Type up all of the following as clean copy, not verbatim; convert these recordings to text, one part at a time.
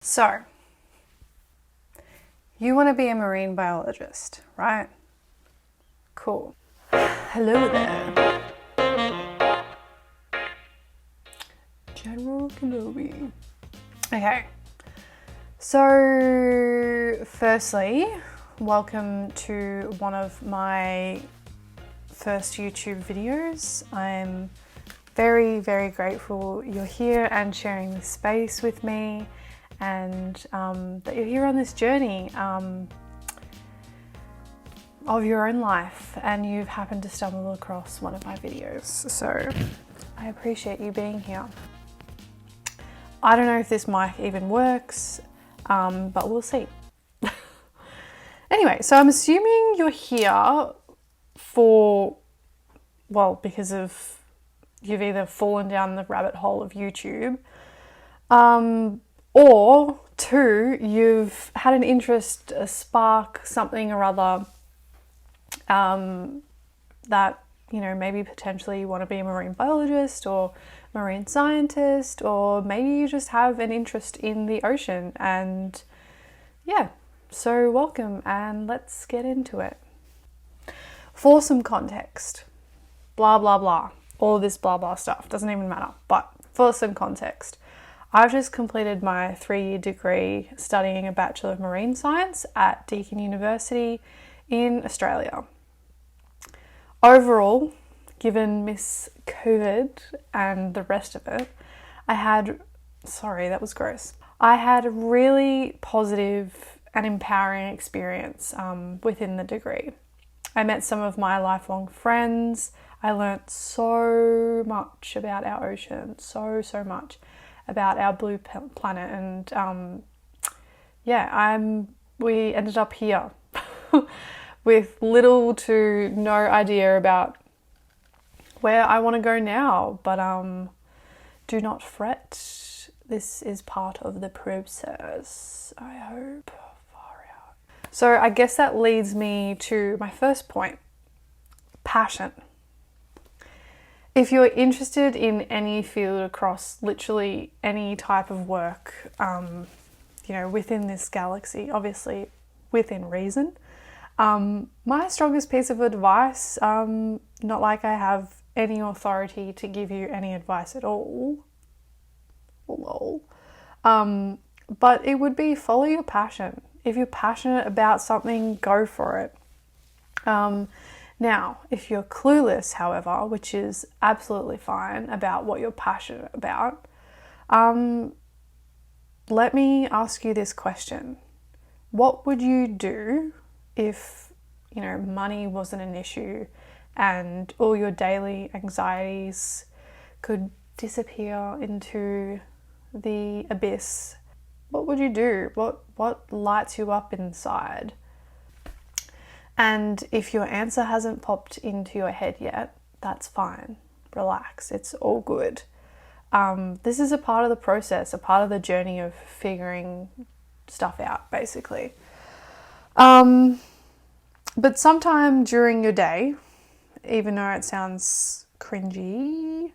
So, you want to be a marine biologist, right? Cool. Hello there. General Kenobi. Okay. So, firstly, welcome to one of my first YouTube videos. I'm very, very grateful you're here and sharing this space with me, and that you're here on this journey of your own life and you've happened to stumble across one of my videos. So I appreciate you being here. I don't know if this mic even works, but we'll see. Anyway, so I'm assuming you're here because of you've either fallen down the rabbit hole of YouTube, or two, you've had an interest, a spark, something or other, that, maybe potentially you want to be a marine biologist or marine scientist, or maybe you just have an interest in the ocean. And yeah, so welcome, and let's get into it. For some context, blah, blah, blah, all this blah, blah stuff, doesn't even matter. But for some context, I've just completed my 3-year degree studying a Bachelor of Marine Science at Deakin University in Australia. Overall, given Miss COVID and the rest of it, I had a really positive and empowering experience within the degree. I met some of my lifelong friends. I learnt so much about our ocean, so much about our blue planet, and we ended up here with little to no idea about where I want to go now, but do not fret, this is part of the process, I hope. Far out. So I guess that leads me to my first point, passion. If you're interested in any field across literally any type of work, within this galaxy, obviously within reason, my strongest piece of advice, not like I have any authority to give you any advice at all, but it would be follow your passion. If you're passionate about something, go for it. Now, if you're clueless, however, which is absolutely fine, about what you're passionate about, let me ask you this question. What would you do if, money wasn't an issue and all your daily anxieties could disappear into the abyss? What would you do? What lights you up inside? And if your answer hasn't popped into your head yet, that's fine. Relax, it's all good. This is a part of the process, a part of the journey of figuring stuff out, basically. But sometime during your day, even though it sounds cringy,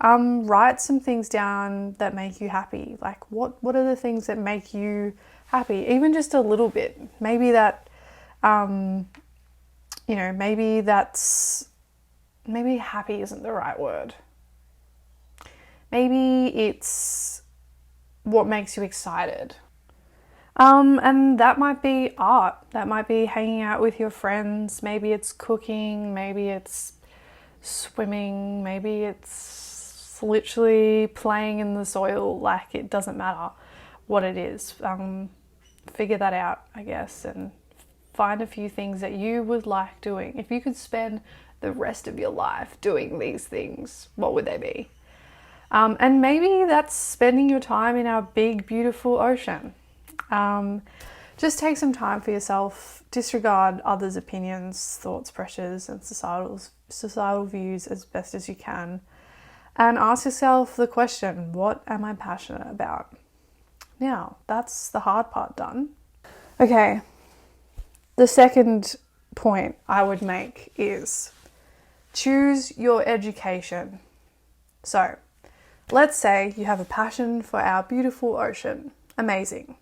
write some things down that make you happy. Like what are the things that make you happy? Even just a little bit. Maybe that, maybe happy isn't the right word. Maybe it's what makes you excited. And that might be art. That might be hanging out with your friends. Maybe it's cooking. Maybe it's swimming. Maybe it's literally playing in the soil. Like, it doesn't matter what it is. Figure that out, I guess, and find a few things that you would like doing. If you could spend the rest of your life doing these things, what would they be? And maybe that's spending your time in our big, beautiful ocean. Just take some time for yourself, disregard others' opinions, thoughts, pressures, and societal views as best as you can, and ask yourself the question, what am I passionate about? Now, that's the hard part done. Okay, the second point I would make is choose your education. So, let's say you have a passion for our beautiful ocean. amazing.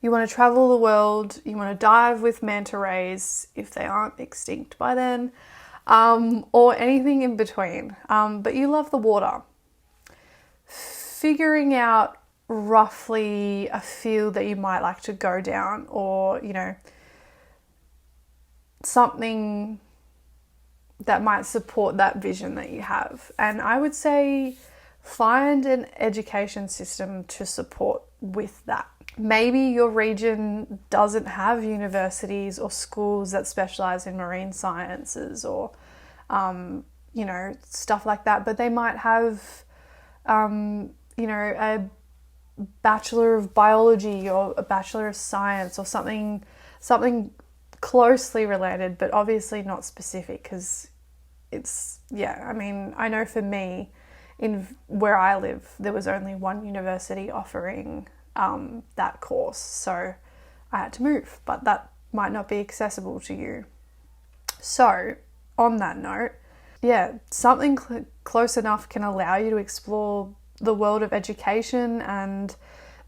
You want to travel the world, you want to dive with manta rays if they aren't extinct by then, or anything in between, but you love the water. Figuring out roughly a field that you might like to go down, or, you know, something that might support that vision that you have. And I would say find an education system to support with that. Maybe your region doesn't have universities or schools that specialize in marine sciences or, you know, stuff like that, but they might have, you know, a Bachelor of Biology or a Bachelor of Science or something closely related, but obviously not specific, because it's, yeah, I mean, I know for me, in where I live, there was only one university offering that course, so I had to move, but that might not be accessible to you. So on that note, yeah, something close enough can allow you to explore the world of education and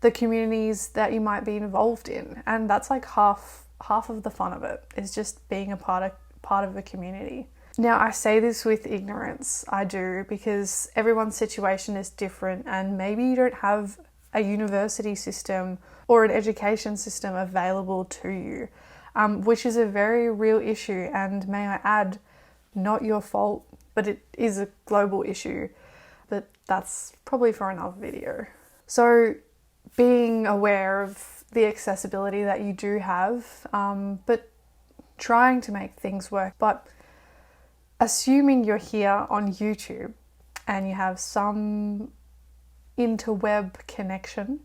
the communities that you might be involved in, and that's like half of the fun of it, is just being a part of a community. Now, I say this with ignorance, I do, because everyone's situation is different, and maybe you don't have a university system or an education system available to you, which is a very real issue, and may I add, not your fault, but it is a global issue, but that's probably for another video. So being aware of the accessibility that you do have, but trying to make things work. But assuming you're here on YouTube and you have some interweb connection,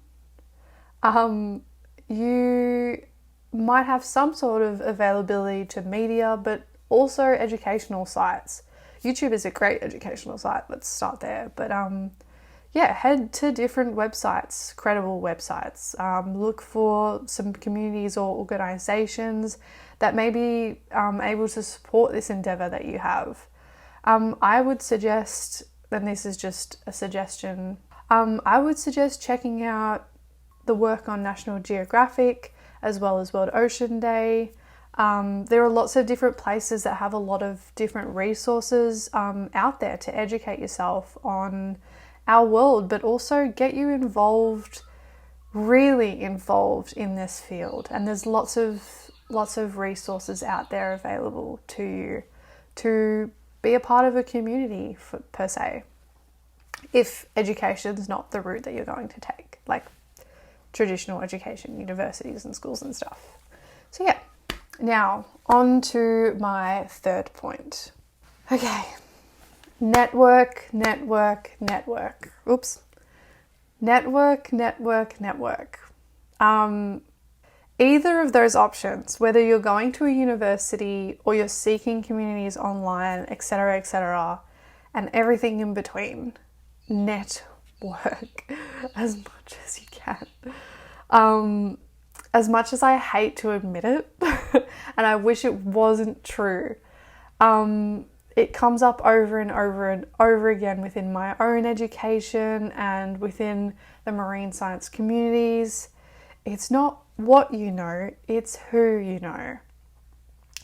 you might have some sort of availability to media, but also educational sites. YouTube is a great educational site, let's start there. But yeah, head to different websites, credible websites. Look for some communities or organizations that may be able to support this endeavor that you have. I would suggest, and this is just a suggestion, I would suggest checking out the work on National Geographic as well as World Ocean Day. There are lots of different places that have a lot of different resources out there to educate yourself on our world, but also get you involved, really involved in this field. And there's lots of resources out there available to you to be a part of a community per se, if education is not the route that you're going to take, like traditional education, universities and schools and stuff. So yeah, now on to my third point. Okay, network. Oops. Network. Either of those options, whether you're going to a university or you're seeking communities online, etc., and everything in between, network as much as you can. As much as I hate to admit it, and I wish it wasn't true, it comes up over and over again within my own education and within the marine science communities. It's not what you know, it's who you know,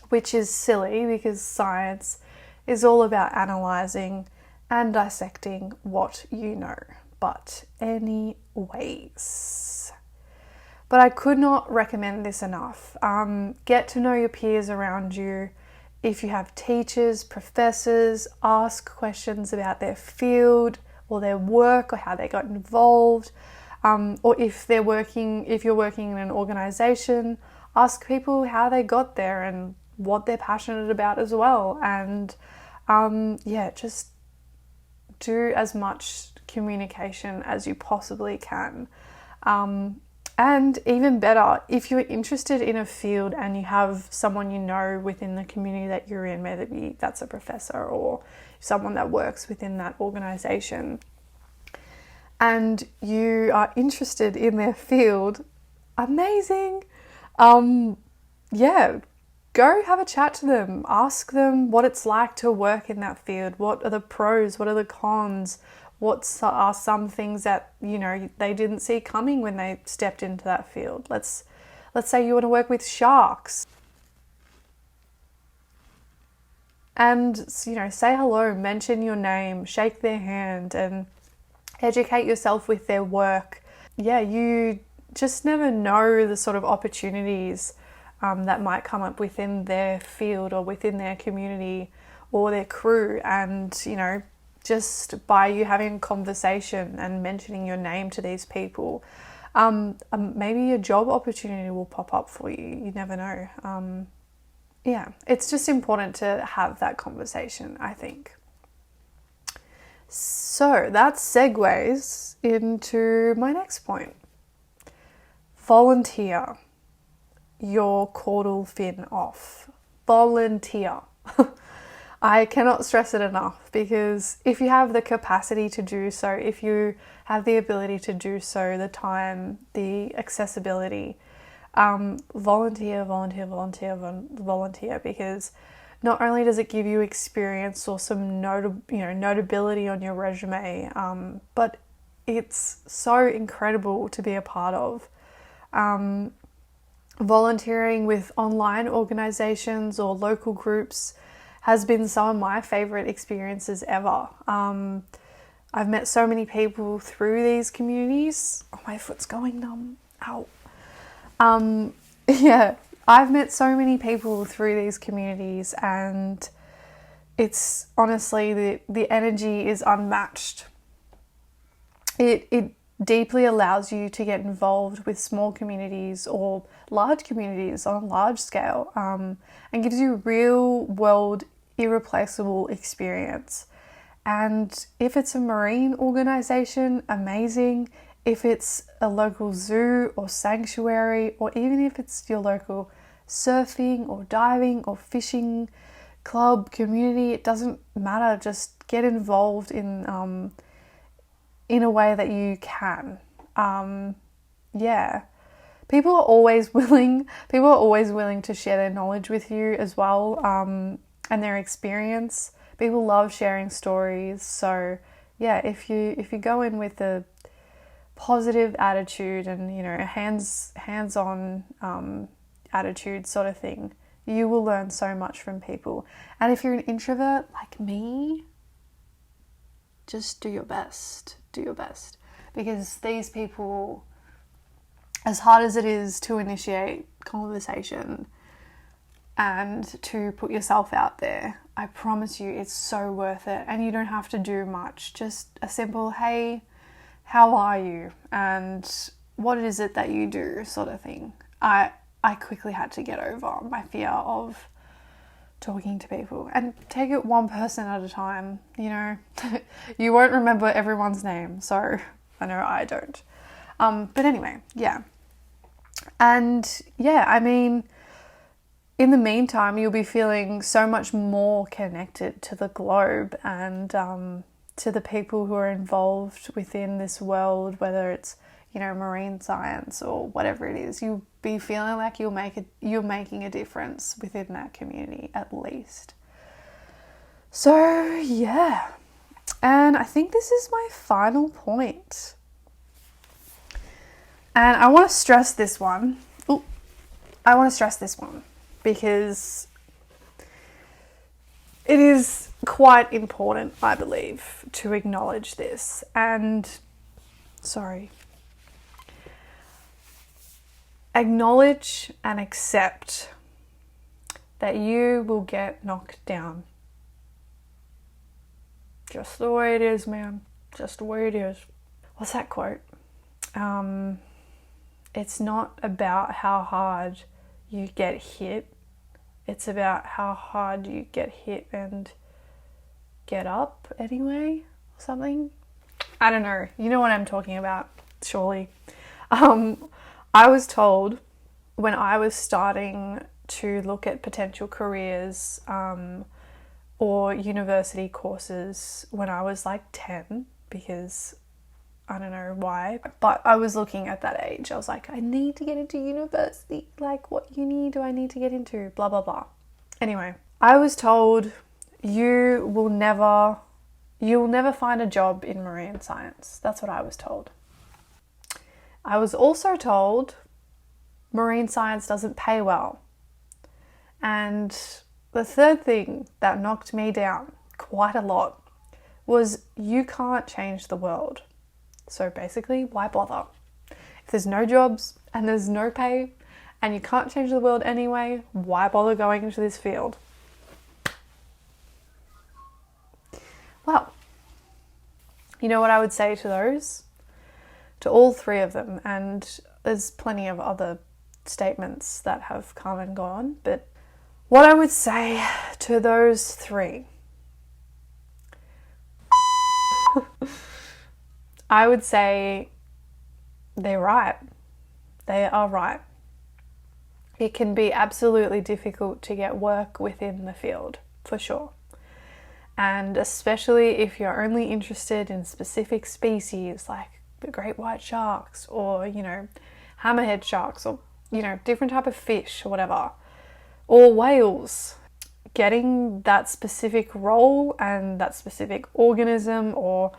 which is silly because science is all about analysing and dissecting what you know. But anyways, but I could not recommend this enough. Get to know your peers around you. If you have teachers, professors, ask questions about their field or their work or how they got involved. Or if you're working in an organisation, ask people how they got there and what they're passionate about as well. And yeah, just do as much communication as you possibly can. And even better, if you're interested in a field and you have someone you know within the community that you're in, maybe that's a professor or someone that works within that organisation, and you are interested in their field, amazing. Yeah, go have a chat to them. Ask them what it's like to work in that field. What are the pros? What are the cons? are some things that, you know, they didn't see coming when they stepped into that field. Let's say you want to work with sharks. And, you know, say hello, mention your name, shake their hand, and educate yourself with their work. Yeah, you just never know the sort of opportunities that might come up within their field or within their community or their crew. And, you know, just by you having a conversation and mentioning your name to these people, maybe a job opportunity will pop up for you. You never know. Yeah, it's just important to have that conversation, I think. So that segues into my next point. Volunteer your caudal fin off. Volunteer. I cannot stress it enough, because if you have the capacity to do so, if you have the ability to do so, the time, the accessibility, volunteer, because not only does it give you experience or some notability on your resume, but it's so incredible to be a part of. Volunteering with online organizations or local groups has been some of my favorite experiences ever. I've met so many people through these communities. Oh, my foot's going numb. Ow. Yeah, I've met so many people through these communities, and it's honestly, the energy is unmatched. It deeply allows you to get involved with small communities or large communities on a large scale, and gives you real world, irreplaceable experience. And if it's a marine organization, amazing. If it's a local zoo or sanctuary, or even if it's your local surfing or diving or fishing club, community, it doesn't matter. Just get involved in a way that you can. Yeah. People are always willing to share their knowledge with you as well, and their experience. People love sharing stories. So yeah, if you go in with a positive attitude and, you know, a hands-on attitude sort of thing, you will learn so much from people. And if you're an introvert like me, just do your best. Do your best. Because these people, as hard as it is to initiate conversation and to put yourself out there, I promise you it's so worth it. And you don't have to do much. Just a simple, hey, how are you? And what is it that you do sort of thing. I quickly had to get over my fear of talking to people, and take it one person at a time. You know, you won't remember everyone's name, so I know I don't. But anyway, yeah. And yeah, I mean, in the meantime, you'll be feeling so much more connected to the globe and to the people who are involved within this world, whether it's, you know, marine science or whatever it is. You'll be feeling like you're making a difference within that community at least. So yeah, and I think this is my final point. And I want to stress this one. Because it is quite important, I believe, to acknowledge this. And acknowledge and accept that you will get knocked down. Just the way it is, man. Just the way it is. What's that quote? It's not about how hard you get hit. It's about how hard you get hit and get up anyway, or something. I don't know. You know what I'm talking about, surely. I was told when I was starting to look at potential careers or university courses when I was like 10, because I don't know why, but I was looking at that age. I was like, I need to get into university. Like, what uni do I need to get into? Blah, blah, blah. Anyway, I was told you will never you'll never find a job in marine science. That's what I was told. I was also told marine science doesn't pay well. And the third thing that knocked me down quite a lot was you can't change the world. So basically, why bother? If there's no jobs and there's no pay and you can't change the world anyway, why bother going into this field? Well, you know what I would say to those? To all three of them, and there's plenty of other statements that have come and gone, but what I would say to those three, I would say they're right. They are right. It can be absolutely difficult to get work within the field, for sure. And especially if you're only interested in specific species like the great white sharks or, hammerhead sharks or, different type of fish or whatever, or whales. Getting that specific role and that specific organism or,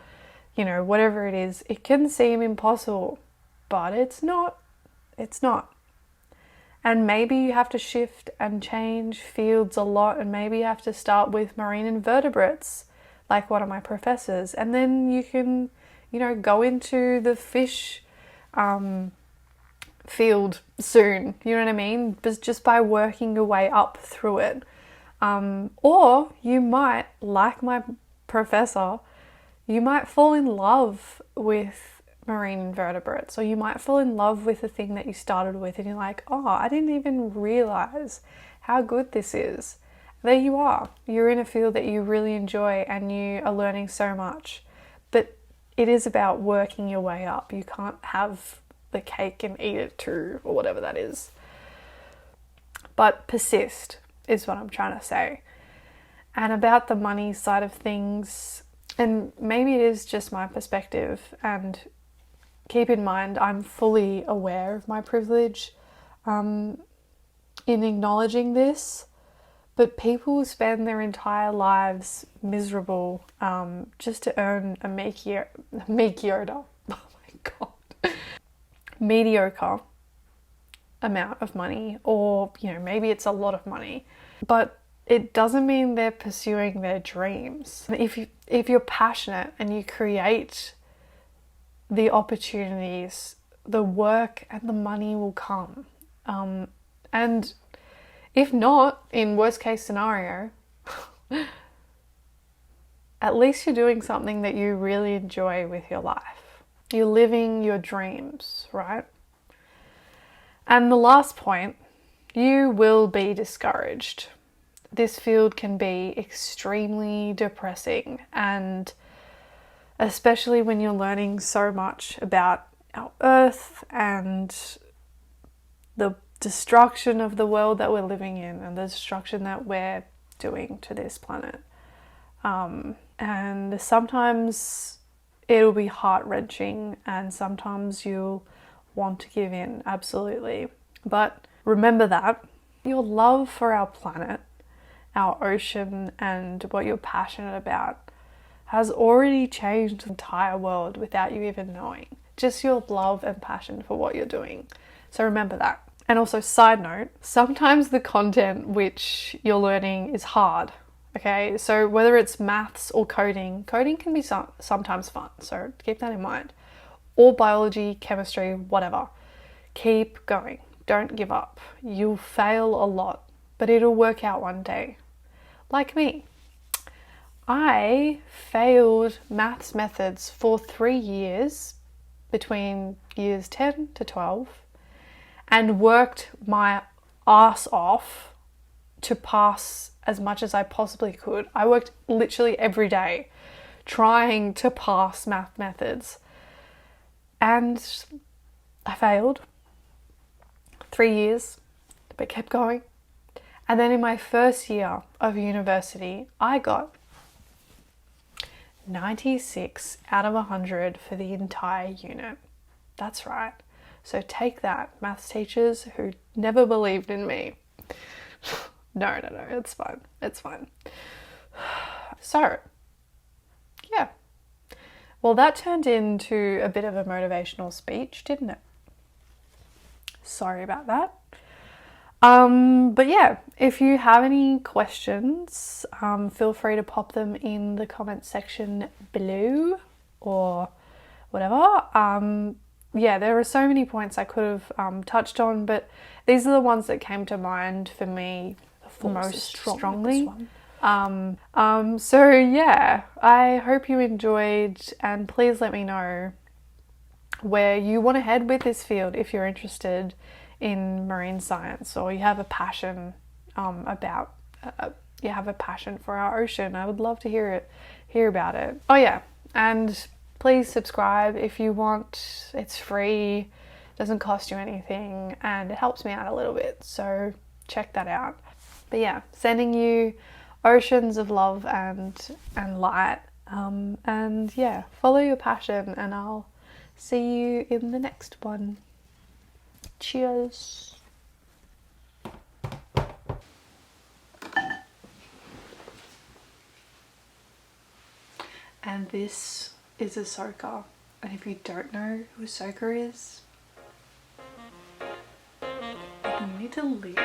whatever it is, it can seem impossible, but it's not. It's not. And maybe you have to shift and change fields a lot, and maybe you have to start with marine invertebrates, like one of my professors, and then you can, go into the fish field soon, you know what I mean? But just by working your way up through it. Or you might, like my professor, you might fall in love with marine invertebrates, or you might fall in love with the thing that you started with and you're like, oh, I didn't even realize how good this is. There you are. You're in a field that you really enjoy and you are learning so much. But it is about working your way up. You can't have the cake and eat it too, or whatever that is. But persist is what I'm trying to say. And about the money side of things, and maybe it is just my perspective, and keep in mind, I'm fully aware of my privilege in acknowledging this, but people spend their entire lives miserable just to earn a mediocre amount of money, or maybe it's a lot of money, but it doesn't mean they're pursuing their dreams. If you're passionate and you create the opportunities, the work and the money will come. And if not, in worst case scenario, at least you're doing something that you really enjoy with your life. You're living your dreams, right? And the last point, you will be discouraged. This field can be extremely depressing, and especially when you're learning so much about our Earth and the destruction of the world that we're living in and the destruction that we're doing to this planet. And sometimes it'll be heart-wrenching and sometimes you'll want to give in, absolutely. But remember that your love for our planet, our ocean, and what you're passionate about has already changed the entire world without you even knowing. Just your love and passion for what you're doing. So remember that. And also, side note, sometimes the content which you're learning is hard, okay? So whether it's maths or coding can be sometimes fun, so keep that in mind. Or biology, chemistry, whatever. Keep going. Don't give up. You'll fail a lot, but it'll work out one day. Like me. I failed maths methods for 3 years, between years 10 to 12, and worked my ass off to pass as much as I possibly could. I worked literally every day trying to pass math methods, and I failed 3 years, but kept going. And then in my first year of university, I got 96 out of 100 for the entire unit. That's right. So take that, maths teachers who never believed in me. No, it's fine. It's fine. So, Well, that turned into a bit of a motivational speech, didn't it? Sorry about that. But yeah, if you have any questions, feel free to pop them in the comment section below or whatever. Yeah, there are so many points I could have touched on, but these are the ones that came to mind for me most strongly. So yeah, I hope you enjoyed, and please let me know where you want to head with this field if you're interested in marine science, or you have a passion you have a passion for our ocean. I would love to hear about it. Oh yeah, and please subscribe if you want. It's free, doesn't cost you anything, and it helps me out a little bit, so check that out. But yeah, sending you oceans of love and light, and yeah, follow your passion, and I'll see you in the next one. Cheers. And this is Ahsoka, and if you don't know who Ahsoka is, you need to leave.